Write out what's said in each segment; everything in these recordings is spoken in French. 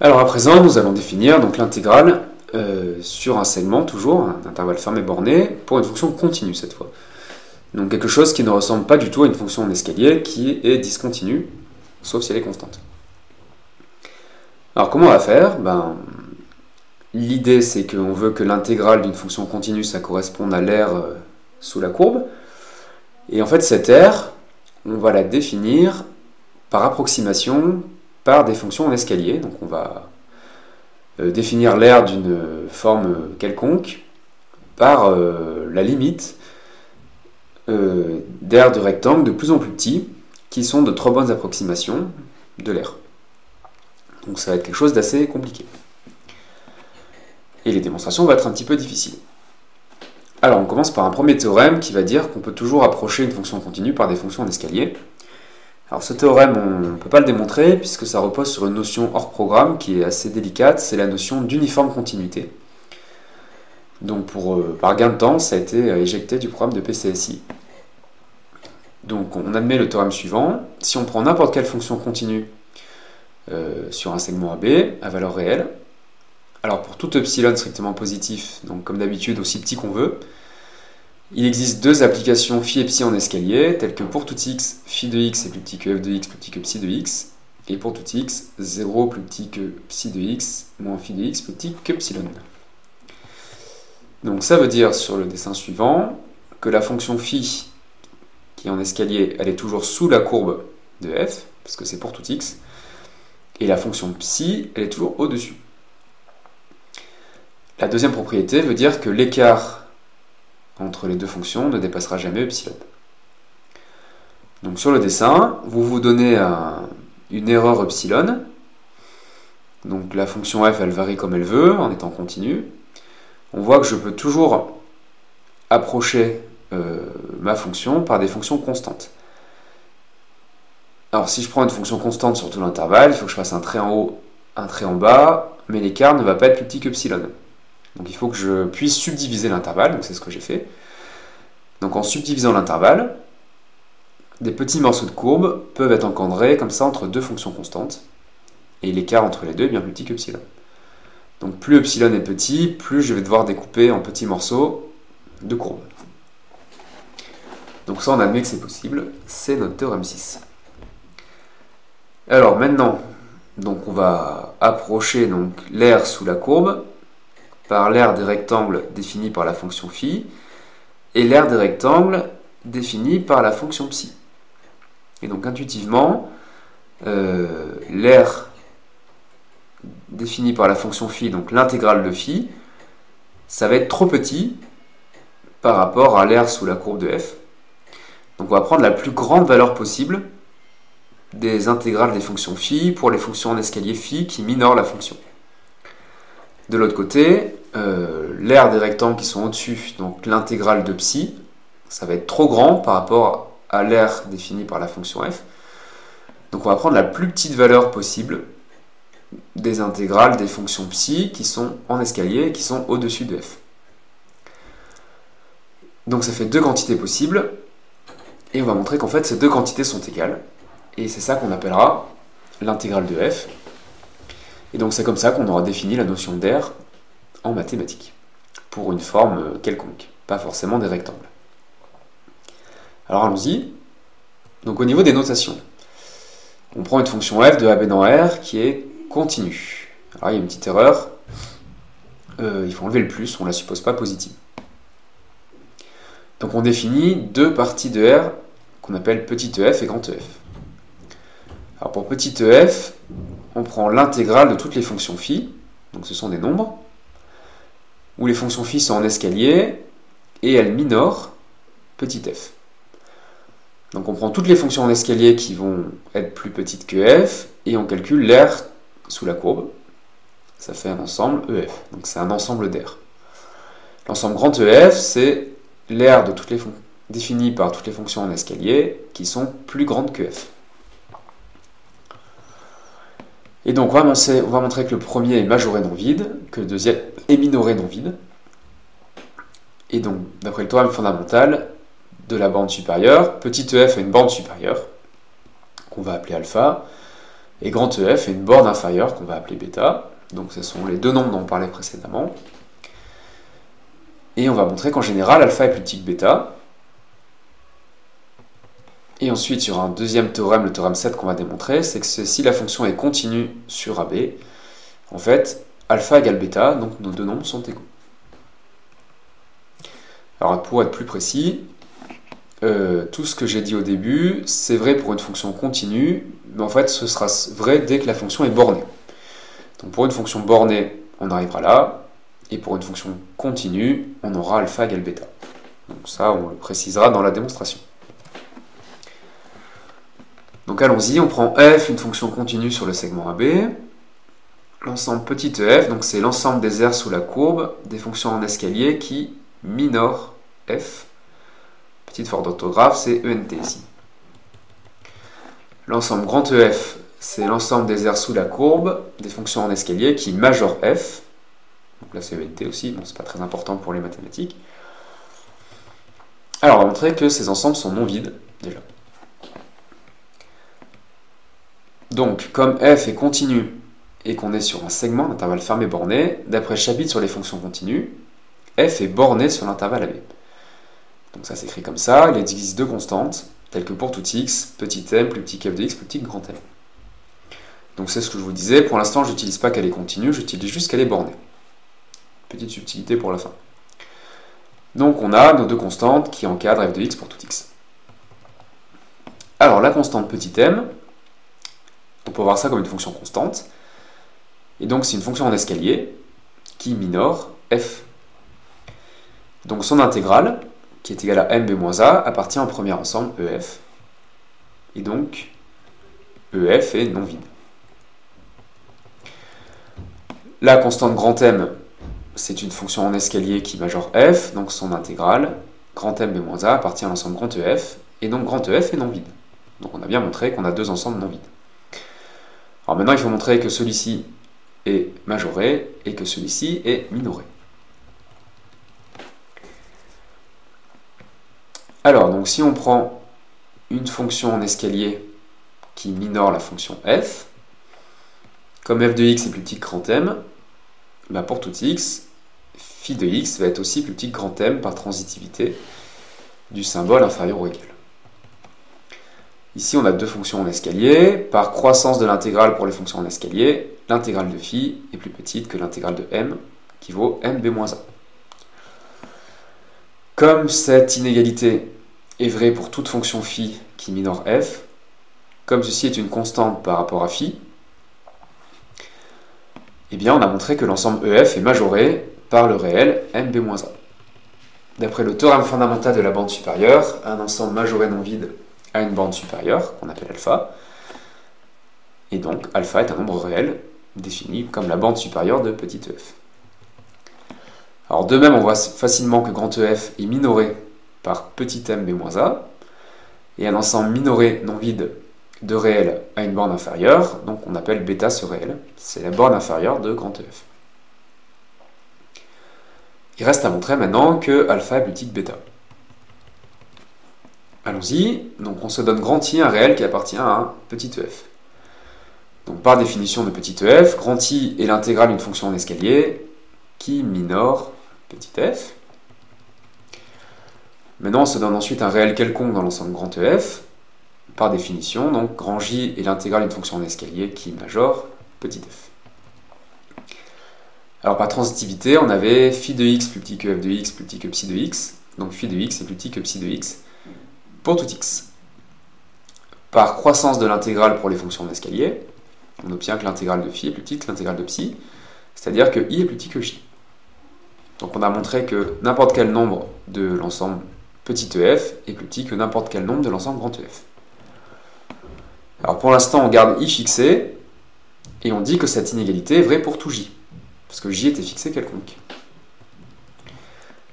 Alors à présent, nous allons définir donc l'intégrale sur un segment, toujours, un intervalle fermé borné, pour une fonction continue cette fois. Donc quelque chose qui ne ressemble pas du tout à une fonction en escalier qui est discontinue, sauf si elle est constante. Alors comment on va faire? L'idée c'est qu'on veut que l'intégrale d'une fonction continue, ça corresponde à l'aire sous la courbe. Et en fait cette aire, on va la définir par approximation par des fonctions en escalier. Donc on va définir l'aire d'une forme quelconque par la limite d'aires de rectangles de plus en plus petits qui sont de trop bonnes approximations de l'aire. Donc ça va être quelque chose d'assez compliqué. Et les démonstrations vont être un petit peu difficiles. Alors on commence par un premier théorème qui va dire qu'on peut toujours approcher une fonction continue par des fonctions en escalier. Alors ce théorème, on ne peut pas le démontrer puisque ça repose sur une notion hors programme qui est assez délicate, c'est la notion d'uniforme continuité. Donc par gain de temps, ça a été éjecté du programme de PCSI. Donc on admet le théorème suivant: si on prend n'importe quelle fonction continue sur un segment AB à valeur réelle, alors pour tout epsilon strictement positif, donc comme d'habitude aussi petit qu'on veut, il existe deux applications phi et psi en escalier, telles que pour tout x, phi de x est plus petit que f de x plus petit que psi de x, et pour tout x, 0 plus petit que psi de x moins phi de x plus petit que epsilon. Donc ça veut dire sur le dessin suivant que la fonction phi qui est en escalier, elle est toujours sous la courbe de f, parce que c'est pour tout x, et la fonction psi, elle est toujours au-dessus. La deuxième propriété veut dire que l'écart entre les deux fonctions ne dépassera jamais epsilon. Donc sur le dessin, vous vous donnez une erreur epsilon. Donc la fonction f, elle varie comme elle veut, en étant continue. On voit que je peux toujours approcher ma fonction par des fonctions constantes. Alors si je prends une fonction constante sur tout l'intervalle, il faut que je fasse un trait en haut, un trait en bas, mais l'écart ne va pas être plus petit qu'epsilon. Donc il faut que je puisse subdiviser l'intervalle, donc c'est ce que j'ai fait. Donc en subdivisant l'intervalle, des petits morceaux de courbe peuvent être encadrés comme ça entre deux fonctions constantes, et l'écart entre les deux est bien plus petit qu'epsilon. Donc plus epsilon est petit, plus je vais devoir découper en petits morceaux de courbe. Donc ça on admet que c'est possible, c'est notre théorème 6. Alors maintenant, donc on va approcher l'aire sous la courbe par l'aire des rectangles définie par la fonction phi, et l'aire des rectangles définie par la fonction psi. Et donc intuitivement, l'aire définie par la fonction phi, donc l'intégrale de phi, ça va être trop petit par rapport à l'aire sous la courbe de f. Donc on va prendre la plus grande valeur possible des intégrales des fonctions phi pour les fonctions en escalier phi qui minorent la fonction. De l'autre côté, l'aire des rectangles qui sont au-dessus, donc l'intégrale de psi, ça va être trop grand par rapport à l'aire définie par la fonction f. Donc on va prendre la plus petite valeur possible des intégrales des fonctions psi qui sont en escalier et qui sont au-dessus de f. Donc ça fait deux quantités possibles, et on va montrer qu'en fait ces deux quantités sont égales, et c'est ça qu'on appellera l'intégrale de f. Et donc c'est comme ça qu'on aura défini la notion d'aire en mathématiques, pour une forme quelconque, pas forcément des rectangles. Alors allons-y. Donc au niveau des notations, on prend une fonction f de AB dans R qui est continue. Alors il y a une petite erreur, il faut enlever le plus, on ne la suppose pas positive. Donc on définit deux parties de R qu'on appelle petit ef et grand ef. Alors pour petit ef, on prend l'intégrale de toutes les fonctions phi, donc ce sont des nombres, où les fonctions phi sont en escalier, et elles minorent petit f. Donc on prend toutes les fonctions en escalier qui vont être plus petites que f, et on calcule l'aire sous la courbe. Ça fait un ensemble ef, donc c'est un ensemble d'aires. L'ensemble grand ef, c'est l'aire de toutes les définie par toutes les fonctions en escalier qui sont plus grandes que f. Et donc on va montrer que le premier est majoré non vide, que le deuxième est minoré non vide. Et donc, d'après le théorème fondamental de la bande supérieure, petit ef a une bande supérieure, qu'on va appeler alpha, Et grand EF est une borne inférieure qu'on va appeler bêta. Donc ce sont les deux nombres dont on parlait précédemment. Et on va montrer qu'en général, alpha est plus petit que bêta. Et ensuite, il y aura un deuxième théorème, le théorème 7 qu'on va démontrer, c'est que si la fonction est continue sur AB, en fait, alpha égale bêta, donc nos deux nombres sont égaux. Alors pour être plus précis, tout ce que j'ai dit au début, c'est vrai pour une fonction continue, mais en fait ce sera vrai dès que la fonction est bornée. Donc pour une fonction bornée, on arrivera là, et pour une fonction continue, on aura alpha égale bêta. Donc ça, on le précisera dans la démonstration. Donc allons-y, on prend f, une fonction continue sur le segment AB. L'ensemble petit ef, donc c'est l'ensemble des aires sous la courbe, des fonctions en escalier qui minorent f. Petite faute d'orthographe, c'est ENT ici. L'ensemble grand EF, c'est l'ensemble des aires sous la courbe, des fonctions en escalier qui majorent f. Donc là c'est ENT aussi, bon c'est pas très important pour les mathématiques. Alors on va montrer que ces ensembles sont non vides, déjà. Donc comme f est continu et qu'on est sur un segment d'intervalle fermé borné, d'après le chapitre sur les fonctions continues, f est borné sur l'intervalle AB. Donc ça s'écrit comme ça, il existe deux constantes, telles que pour tout x, petit m plus petit que f de x plus petit que grand M. Donc c'est ce que je vous disais, pour l'instant je n'utilise pas qu'elle est continue, j'utilise juste qu'elle est bornée. Petite subtilité pour la fin. Donc on a nos deux constantes qui encadrent f de x pour tout x. Alors la constante petit m, on peut voir ça comme une fonction constante, et donc c'est une fonction en escalier qui minore f. Donc son intégrale, qui est égale à mb-a, appartient au premier ensemble ef, et donc ef est non vide. La constante grand M, c'est une fonction en escalier qui majore f, donc son intégrale, grand M b-a, appartient à l'ensemble grand EF, et donc grand EF est non vide. Donc on a bien montré qu'on a deux ensembles non vides. Alors maintenant il faut montrer que celui-ci est majoré et que celui-ci est minoré. Alors donc si on prend une fonction en escalier qui minore la fonction f, comme f de x est plus petit que grand M, bah pour tout x, phi de x va être aussi plus petit que grand M par transitivité du symbole inférieur ou égal. Ici on a deux fonctions en escalier, par croissance de l'intégrale pour les fonctions en escalier, l'intégrale de phi est plus petite que l'intégrale de m, qui vaut mb-a. Comme cette inégalité est vraie pour toute fonction phi qui minore f, comme ceci est une constante par rapport à phi, eh bien on a montré que l'ensemble EF est majoré par le réel mb-a. D'après le théorème fondamental de la bande supérieure, un ensemble majoré non vide a une bande supérieure, qu'on appelle alpha, et donc alpha est un nombre réel, défini comme la bande supérieure de petit ef. Alors de même, on voit facilement que grand EF est minoré par petit m b-a, et un ensemble minoré non vide de réel à une borne inférieure, donc on appelle bêta ce réel, c'est la borne inférieure de grand EF. Il reste à montrer maintenant que alpha est plus petit que bêta. Allons-y, donc on se donne grand I un réel qui appartient à un petit ef. Donc par définition de petit ef, grand I est l'intégrale d'une fonction en escalier qui minore petit f. Maintenant on se donne ensuite un réel quelconque dans l'ensemble grand EF. Par définition, donc grand J est l'intégrale d'une fonction en escalier qui majore petit f. Alors par transitivité, on avait phi de x plus petit que f de x plus petit que psi de x, donc phi de x est plus petit que psi de x pour tout x. Par croissance de l'intégrale pour les fonctions en escalier, on obtient que l'intégrale de phi est plus petite que l'intégrale de psi, c'est-à-dire que i est plus petit que j. Donc on a montré que n'importe quel nombre de l'ensemble petit ef est plus petit que n'importe quel nombre de l'ensemble grand ef. Alors pour l'instant, on garde i fixé, et on dit que cette inégalité est vraie pour tout j, parce que j était fixé quelconque.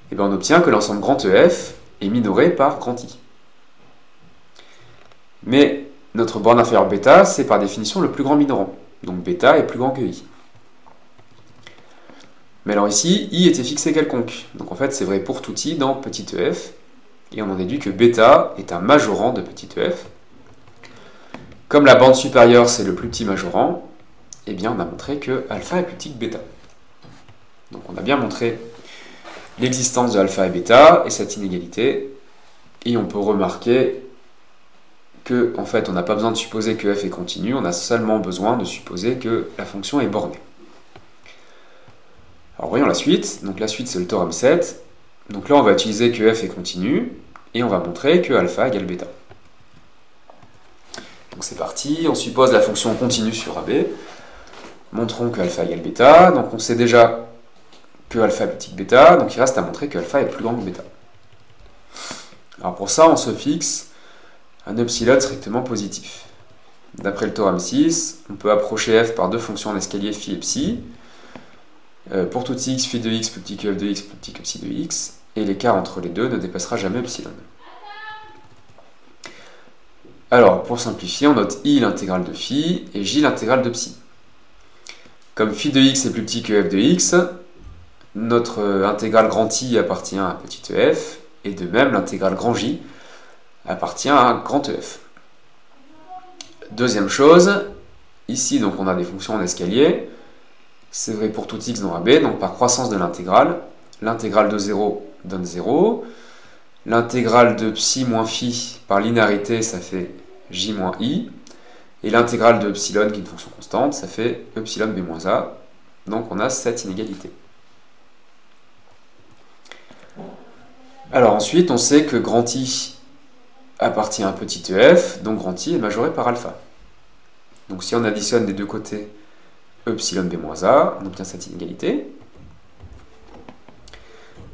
Et bien on obtient que l'ensemble grand ef est minoré par grand i. Mais notre borne inférieure bêta, c'est par définition le plus grand minorant, donc bêta est plus grand que i. Mais alors ici, i était fixé quelconque, donc en fait c'est vrai pour tout i dans petit ef, et on en déduit que bêta est un majorant de petit ef, Comme la bande supérieure c'est le plus petit majorant, eh bien on a montré que alpha est plus petit que bêta. Donc on a bien montré l'existence de alpha et bêta et cette inégalité. Et on peut remarquer que en fait on n'a pas besoin de supposer que f est continu, on a seulement besoin de supposer que la fonction est bornée. Alors voyons la suite. Donc la suite c'est le théorème 7. Donc là on va utiliser que f est continu et on va montrer que alpha égale bêta. Donc c'est parti, on suppose la fonction continue sur AB. Montrons que alpha égale bêta. Donc on sait déjà que alpha est plus petit que bêta, donc il reste à montrer que alpha est plus grand que bêta. Alors pour ça, on se fixe un epsilon strictement positif. D'après le théorème 6, on peut approcher f par deux fonctions en escalier phi et psi. Pour tout x, phi de x plus petit que f de x plus petit que psi de x, et l'écart entre les deux ne dépassera jamais epsilon. Alors, pour simplifier, on note i l'intégrale de phi et j l'intégrale de psi. Comme phi de x est plus petit que f de x, notre intégrale grand I appartient à petit f, et de même l'intégrale grand J appartient à grand EF. Deuxième chose, ici donc on a des fonctions en escalier, c'est vrai pour tout x dans AB, donc par croissance de l'intégrale de 0 donne 0, l'intégrale de psi moins phi par linéarité ça fait j moins i, et l'intégrale de epsilon qui est une fonction constante ça fait epsilon b moins a, donc on a cette inégalité. Alors ensuite, on sait que grand I appartient à petit ef, donc grand I est majoré par alpha. Donc si on additionne des deux côtés epsilon b moins a, on obtient cette inégalité.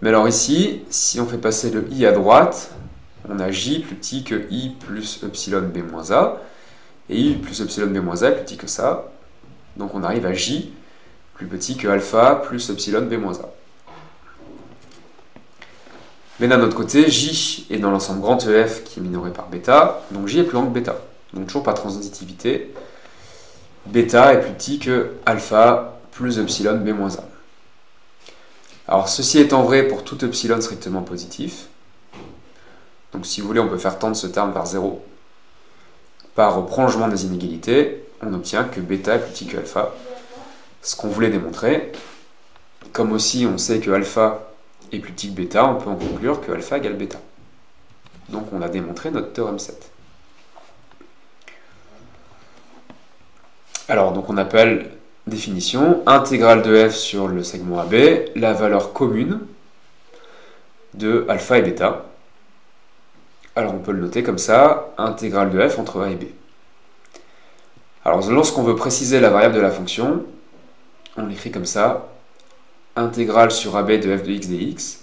Mais alors ici, si on fait passer le i à droite, on a j plus petit que i plus epsilon b moins a, et i plus epsilon b moins a est plus petit que ça, donc on arrive à j plus petit que alpha plus epsilon b moins a. Mais d'un autre côté, J est dans l'ensemble grand EF qui est minoré par bêta, donc J est plus grand que bêta. Donc toujours pas de transitivité. Bêta est plus petit que alpha plus epsilon b moins a. Alors ceci étant vrai pour tout epsilon strictement positif. Donc si vous voulez, on peut faire tendre ce terme vers 0. Par prolongement des inégalités, on obtient que bêta est plus petit que alpha. Ce qu'on voulait démontrer. Comme aussi on sait que alpha et plus petit que bêta, on peut en conclure que alpha égale bêta. Donc on a démontré notre théorème 7. Alors donc on appelle définition intégrale de f sur le segment AB, la valeur commune de alpha et bêta. Alors on peut le noter comme ça, intégrale de f entre a et b. Alors lorsqu'on veut préciser la variable de la fonction, on l'écrit comme ça, intégrale sur AB de f de x dx,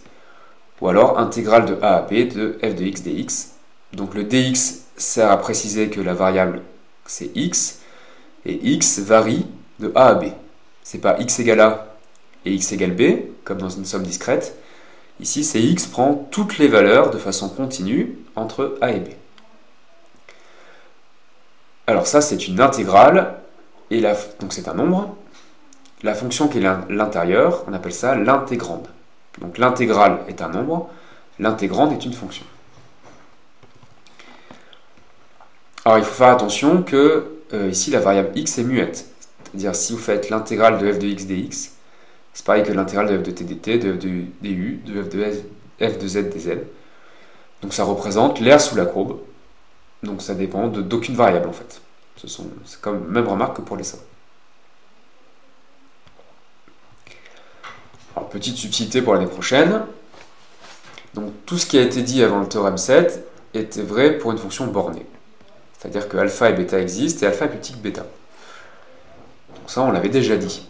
ou alors intégrale de a à b de f de x dx. Donc le dx sert à préciser que la variable c'est x, et x varie de a à b. C'est pas x égale a et x égale b, comme dans une somme discrète. Ici c'est x prend toutes les valeurs de façon continue entre a et b. Alors ça c'est une intégrale, et donc c'est un nombre. La fonction qui est l'intérieur, on appelle ça l'intégrande. Donc l'intégrale est un nombre, l'intégrande est une fonction. Alors il faut faire attention que ici la variable x est muette. C'est-à-dire si vous faites l'intégrale de f de x dx, c'est pareil que l'intégrale de f de t dt, de f de du, de f de z dz. Donc ça représente l'aire sous la courbe. Donc ça dépend d'aucune variable en fait. C'est comme même remarque que pour les sommes. Alors, petite subtilité pour l'année prochaine. Donc tout ce qui a été dit avant le théorème 7 était vrai pour une fonction bornée. C'est-à-dire que alpha et bêta existent et alpha est plus petit que bêta. Donc ça on l'avait déjà dit.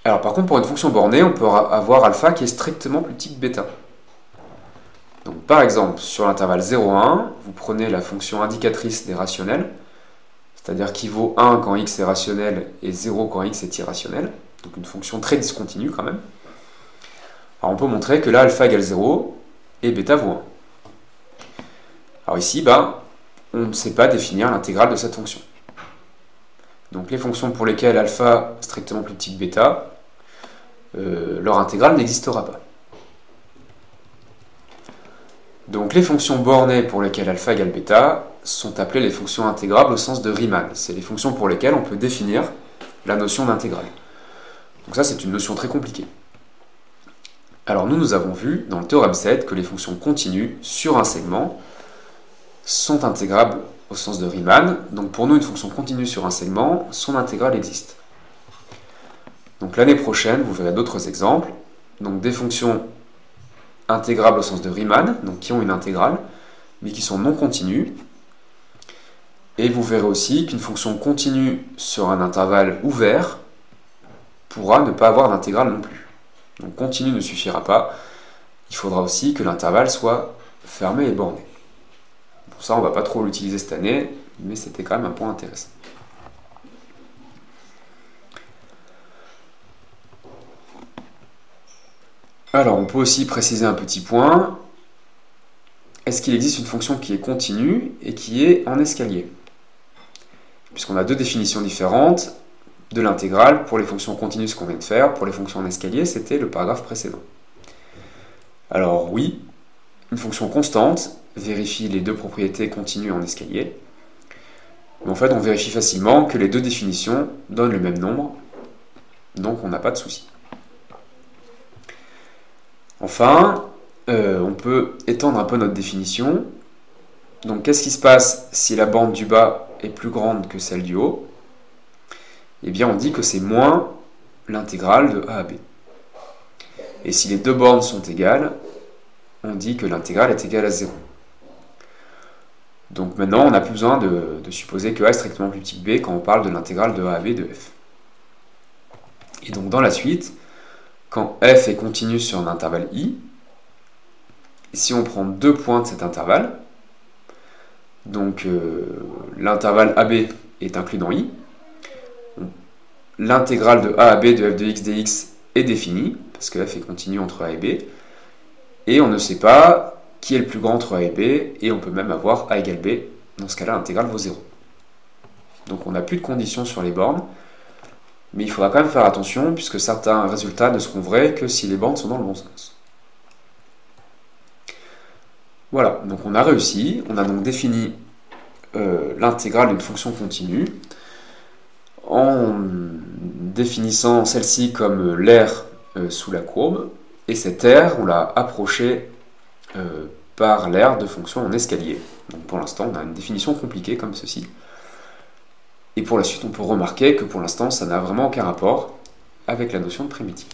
Alors par contre pour une fonction bornée, on peut avoir alpha qui est strictement plus petit que bêta. Donc par exemple, sur l'intervalle 0,1, vous prenez la fonction indicatrice des rationnels, c'est-à-dire qui vaut 1 quand x est rationnel et 0 quand x est irrationnel, donc une fonction très discontinue quand même. Alors on peut montrer que là, alpha égale 0 et bêta vaut 1. Alors ici, on ne sait pas définir l'intégrale de cette fonction. Donc les fonctions pour lesquelles alpha est strictement plus petit que bêta, leur intégrale n'existera pas. Donc les fonctions bornées pour lesquelles alpha égale bêta, sont appelées les fonctions intégrables au sens de Riemann. C'est les fonctions pour lesquelles on peut définir la notion d'intégrale. Donc ça, c'est une notion très compliquée. Alors nous avons vu dans le théorème 7 que les fonctions continues sur un segment sont intégrables au sens de Riemann. Donc pour nous, une fonction continue sur un segment, son intégrale existe. Donc l'année prochaine, vous verrez d'autres exemples. Donc des fonctions intégrables au sens de Riemann, donc qui ont une intégrale, mais qui sont non continues. Et vous verrez aussi qu'une fonction continue sur un intervalle ouvert pourra ne pas avoir d'intégrale non plus. Donc continu ne suffira pas, il faudra aussi que l'intervalle soit fermé et borné. Pour ça, on ne va pas trop l'utiliser cette année, mais c'était quand même un point intéressant. Alors, on peut aussi préciser un petit point. Est-ce qu'il existe une fonction qui est continue et qui est en escalier? Puisqu'on a deux définitions différentes de l'intégrale pour les fonctions continues, ce qu'on vient de faire. Pour les fonctions en escalier, c'était le paragraphe précédent. Alors oui, une fonction constante vérifie les deux propriétés continues en escalier. Mais en fait, on vérifie facilement que les deux définitions donnent le même nombre, donc on n'a pas de souci. Enfin, on peut étendre un peu notre définition. Donc qu'est-ce qui se passe si la bande du bas est plus grande que celle du haut? Eh bien on dit que c'est moins l'intégrale de a à b. Et si les deux bornes sont égales, on dit que l'intégrale est égale à 0. Donc maintenant on n'a plus besoin de supposer que a est strictement plus petit que b quand on parle de l'intégrale de a à b de f. Et donc dans la suite, quand f est continu sur un intervalle i, et si on prend deux points de cet intervalle, donc l'intervalle AB est inclus dans I, l'intégrale de a à b de f de x dx est définie, parce que f est continu entre a et b, et on ne sait pas qui est le plus grand entre a et b, et on peut même avoir a égale b, dans ce cas-là l'intégrale vaut 0. Donc on n'a plus de conditions sur les bornes, mais il faudra quand même faire attention, puisque certains résultats ne seront vrais que si les bornes sont dans le bon sens. Voilà, donc on a réussi, on a donc défini l'intégrale d'une fonction continue en définissant celle-ci comme l'aire sous la courbe, et cette aire, on l'a approchée par l'aire de fonction en escalier. Donc pour l'instant, on a une définition compliquée comme ceci. Et pour la suite, on peut remarquer que pour l'instant, ça n'a vraiment aucun rapport avec la notion de primitive.